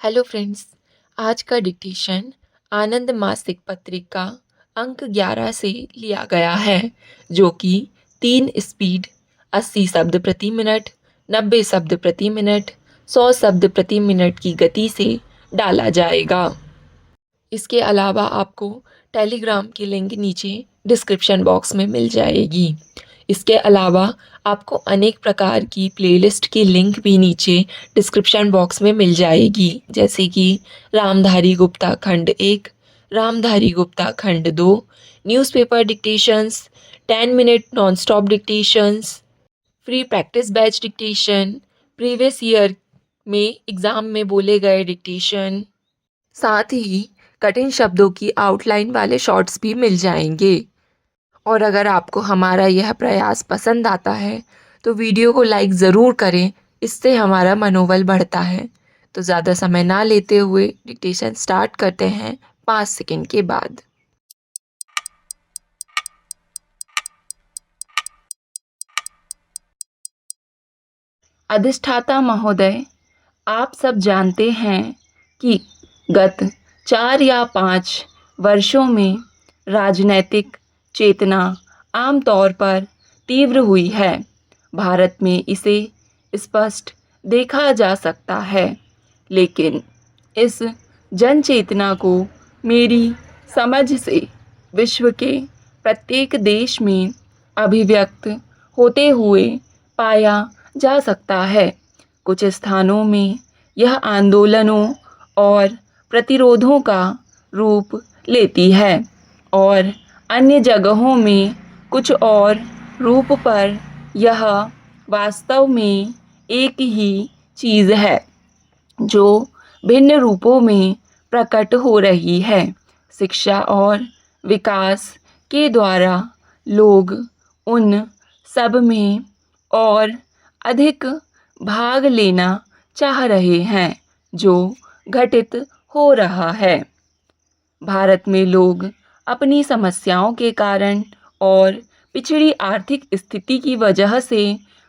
Hello friends. आज का dictation आनंद मासिक पत्रिका अंक 11 से लिया गया है, जो कि 3 स्पीड 80 शब्द प्रति मिनट, 90 शब्द प्रति मिनट, 100 शब्द प्रति मिनट की गति से डाला जाएगा। इसके अलावा आपको टेलीग्राम की लिंक नीचे डिस्क्रिप्शन बॉक्स में मिल जाएगी। इसके अलावा आपको अनेक प्रकार की प्लेलिस्ट की लिंक भी नीचे डिस्क्रिप्शन बॉक्स में मिल जाएगी, जैसे कि रामधारी गुप्ता खंड 1, रामधारी गुप्ता खंड 2, newspaper dictations, 10 minute non stop dictations, free practice batch dictation, previous year में एग्ज़ाम में बोले गए डिक्टेशन, साथ ही कठिन शब्दों की आउटलाइन वाले शॉर्ट्स भी मिल जाएंगे। और अगर आपको हमारा यह प्रयास पसंद आता है तो वीडियो को लाइक ज़रूर करें, इससे हमारा मनोबल बढ़ता है। तो ज़्यादा समय ना लेते हुए डिक्टेशन स्टार्ट करते हैं 5 सेकंड के बाद। अधिष्ठाता महोदय, आप सब जानते हैं कि गत 4 या 5 वर्षों में राजनैतिक चेतना आमतौर पर तीव्र हुई है। भारत में इसे स्पष्ट देखा जा सकता है, लेकिन इस जन चेतना को मेरी समझ से विश्व के प्रत्येक देश में अभिव्यक्त होते हुए पाया जा सकता है। कुछ स्थानों में यह आंदोलनों और प्रतिरोधों का रूप लेती है और अन्य जगहों में कुछ और रूप पर यह वास्तव में एक ही चीज़ है जो भिन्न रूपों में प्रकट हो रही है। शिक्षा और विकास के द्वारा लोग उन सब में और अधिक भाग लेना चाह रहे हैं जो घटित हो रहा है। भारत में लोग अपनी समस्याओं के कारण और पिछड़ी आर्थिक स्थिति की वजह से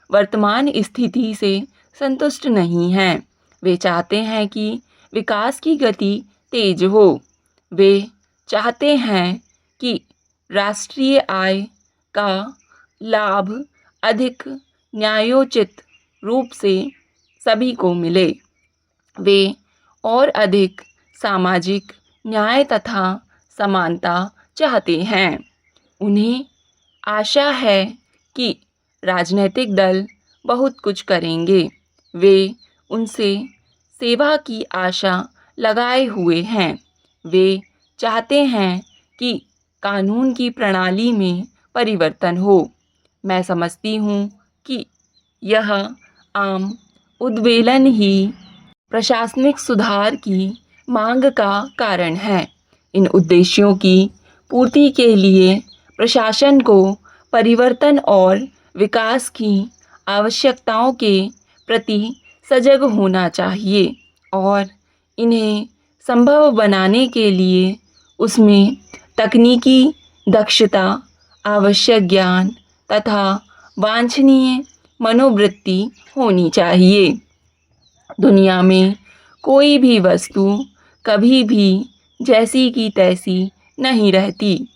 वर्तमान स्थिति से संतुष्ट नहीं हैं। वे चाहते हैं कि विकास की गति तेज हो। वे चाहते हैं कि राष्ट्रीय आय का लाभ अधिक न्यायोचित रूप से सभी को मिले। वे और अधिक सामाजिक न्याय तथा समानता चाहते हैं। उन्हें आशा है कि राजनीतिक दल बहुत कुछ करेंगे। वे उनसे सेवा की आशा लगाए हुए हैं। वे चाहते हैं कि कानून की प्रणाली में परिवर्तन हो। मैं समझती हूँ कि यह आम उद्वेलन ही प्रशासनिक सुधार की मांग का कारण है। इन उद्देश्यों की पूर्ति के लिए प्रशासन को परिवर्तन और विकास की आवश्यकताओं के प्रति सजग होना चाहिए और इन्हें संभव बनाने के लिए उसमें तकनीकी दक्षता, आवश्यक ज्ञान तथा वांछनीय मनोवृत्ति होनी चाहिए। दुनिया में कोई भी वस्तु कभी भी जैसी की तैसी नहीं रहती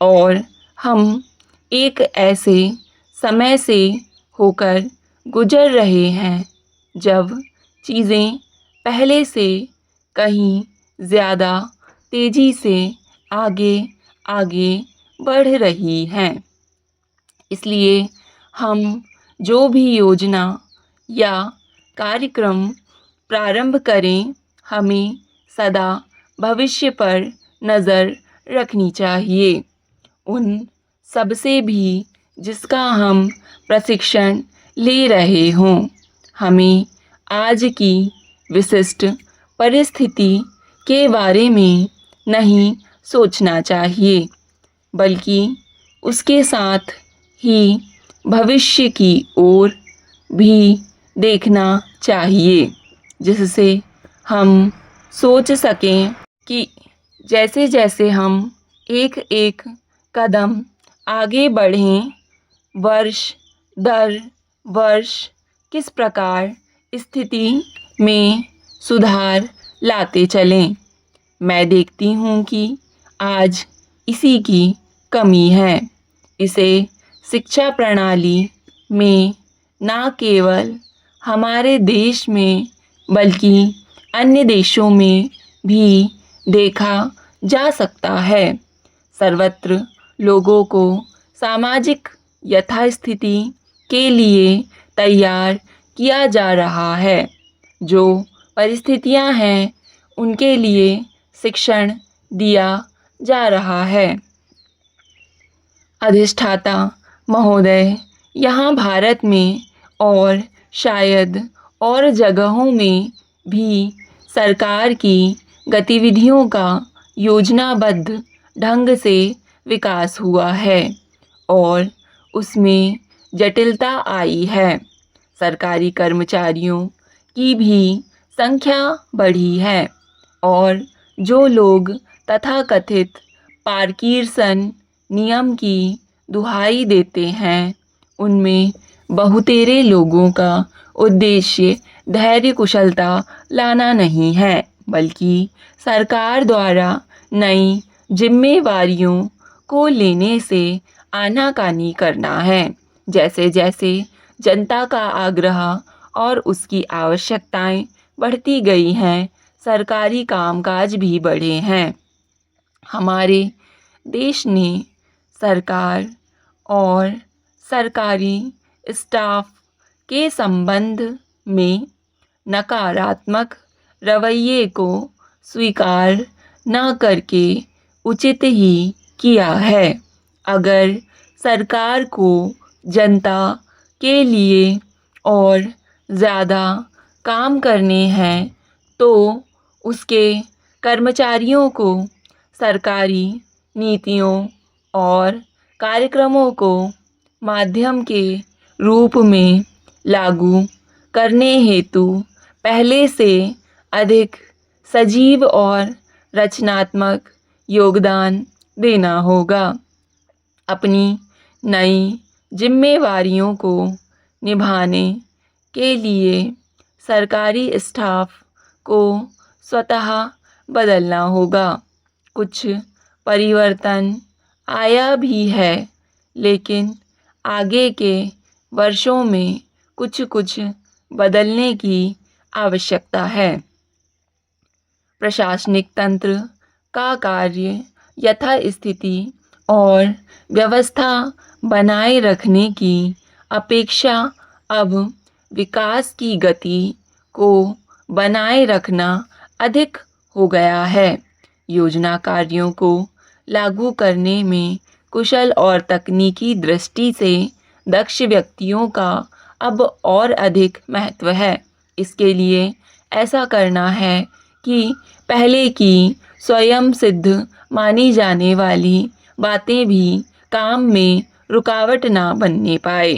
और हम एक ऐसे समय से होकर गुजर रहे हैं जब चीज़ें पहले से कहीं ज़्यादा तेज़ी से आगे आगे बढ़ रही हैं। इसलिए हम जो भी योजना या कार्यक्रम प्रारंभ करें, हमें सदा भविष्य पर नज़र रखनी चाहिए। उन सबसे भी जिसका हम प्रशिक्षण ले रहे हों, हमें आज की विशिष्ट परिस्थिति के बारे में नहीं सोचना चाहिए, बल्कि उसके साथ ही भविष्य की ओर भी देखना चाहिए, जिससे हम सोच सकें कि जैसे जैसे हम एक एक कदम आगे बढ़ें, वर्ष दर वर्ष किस प्रकार स्थिति में सुधार लाते चलें। मैं देखती हूँ कि आज इसी की कमी है। इसे शिक्षा प्रणाली में न केवल हमारे देश में बल्कि अन्य देशों में भी देखा जा सकता है। सर्वत्र लोगों को सामाजिक यथास्थिति के लिए तैयार किया जा रहा है। जो परिस्थितियां हैं उनके लिए शिक्षण दिया जा रहा है। अधिष्ठाता महोदय, यहाँ भारत में और शायद और जगहों में भी सरकार की गतिविधियों का योजनाबद्ध ढंग से विकास हुआ है और उसमें जटिलता आई है। सरकारी कर्मचारियों की भी संख्या बढ़ी है और जो लोग तथाकथित पार्किंसन नियम की दुहाई देते हैं उनमें बहुतेरे लोगों का उद्देश्य धैर्य कुशलता लाना नहीं है बल्कि सरकार द्वारा नई जिम्मेवारियों को लेने से आनाकानी करना है। जैसे जैसे जनता का आग्रह और उसकी आवश्यकताएं बढ़ती गई हैं, सरकारी कामकाज भी बढ़े हैं। हमारे देश ने सरकार और सरकारी स्टाफ के संबंध में नकारात्मक रवैये को स्वीकार न करके उचित ही किया है। अगर सरकार को जनता के लिए और ज़्यादा काम करने हैं तो उसके कर्मचारियों को सरकारी नीतियों और कार्यक्रमों को माध्यम के रूप में लागू करने हेतु पहले से अधिक सजीव और रचनात्मक योगदान देना होगा। अपनी नई जिम्मेवारियों को निभाने के लिए सरकारी स्टाफ को स्वतः बदलना होगा। कुछ परिवर्तन आया भी है लेकिन आगे के वर्षों में कुछ बदलने की आवश्यकता है। प्रशासनिक तंत्र का कार्य यथास्थिति और व्यवस्था बनाए रखने की अपेक्षा अब विकास की गति को बनाए रखना अधिक हो गया है। योजना कार्यों को लागू करने में कुशल और तकनीकी दृष्टि से दक्ष व्यक्तियों का अब और अधिक महत्व है। इसके लिए ऐसा करना है कि पहले की स्वयं सिद्ध मानी जाने वाली बातें भी काम में रुकावट ना बनने पाए।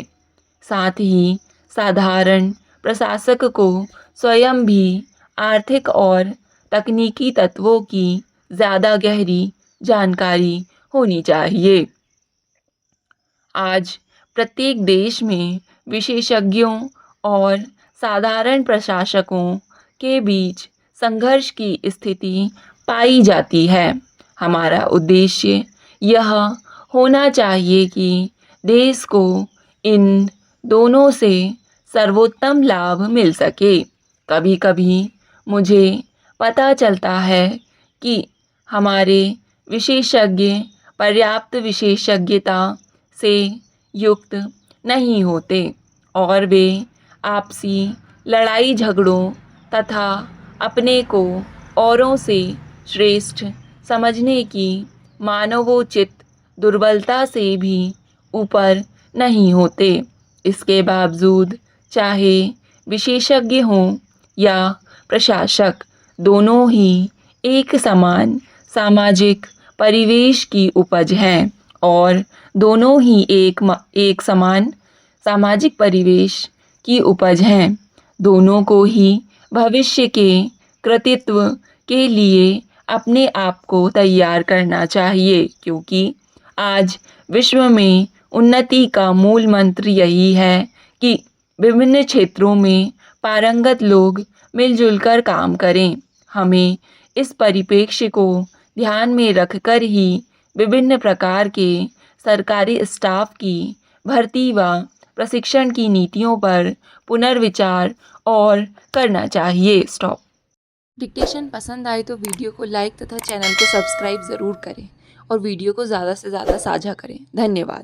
साथ ही साधारण प्रशासक को स्वयं भी आर्थिक और तकनीकी तत्वों की ज़्यादा गहरी जानकारी होनी चाहिए। आज प्रत्येक देश में विशेषज्ञों और साधारण प्रशासकों के बीच संघर्ष की स्थिति पाई जाती है। हमारा उद्देश्य यह होना चाहिए कि देश को इन दोनों से सर्वोत्तम लाभ मिल सके। कभी कभी मुझे पता चलता है कि हमारे विशेषज्ञ पर्याप्त विशेषज्ञता से युक्त नहीं होते और वे आपसी लड़ाई झगड़ों तथा अपने को औरों से श्रेष्ठ समझने की मानवोचित दुर्बलता से भी ऊपर नहीं होते। इसके बावजूद चाहे विशेषज्ञ हों या प्रशासक, दोनों ही एक समान सामाजिक परिवेश की उपज हैं और दोनों ही एक समान सामाजिक परिवेश की उपज हैं। दोनों को ही भविष्य के कृतित्व के लिए अपने आप को तैयार करना चाहिए, क्योंकि आज विश्व में उन्नति का मूल मंत्र यही है कि विभिन्न क्षेत्रों में पारंगत लोग मिलजुल कर काम करें। हमें इस परिप्रेक्ष्य को ध्यान में रखकर ही विभिन्न प्रकार के सरकारी स्टाफ की भर्ती व प्रशिक्षण की नीतियों पर पुनर्विचार और करना चाहिए। स्टॉप। डिक्टेशन पसंद आए तो वीडियो को लाइक तथा चैनल को सब्सक्राइब ज़रूर करें और वीडियो को ज़्यादा से ज़्यादा साझा करें। धन्यवाद।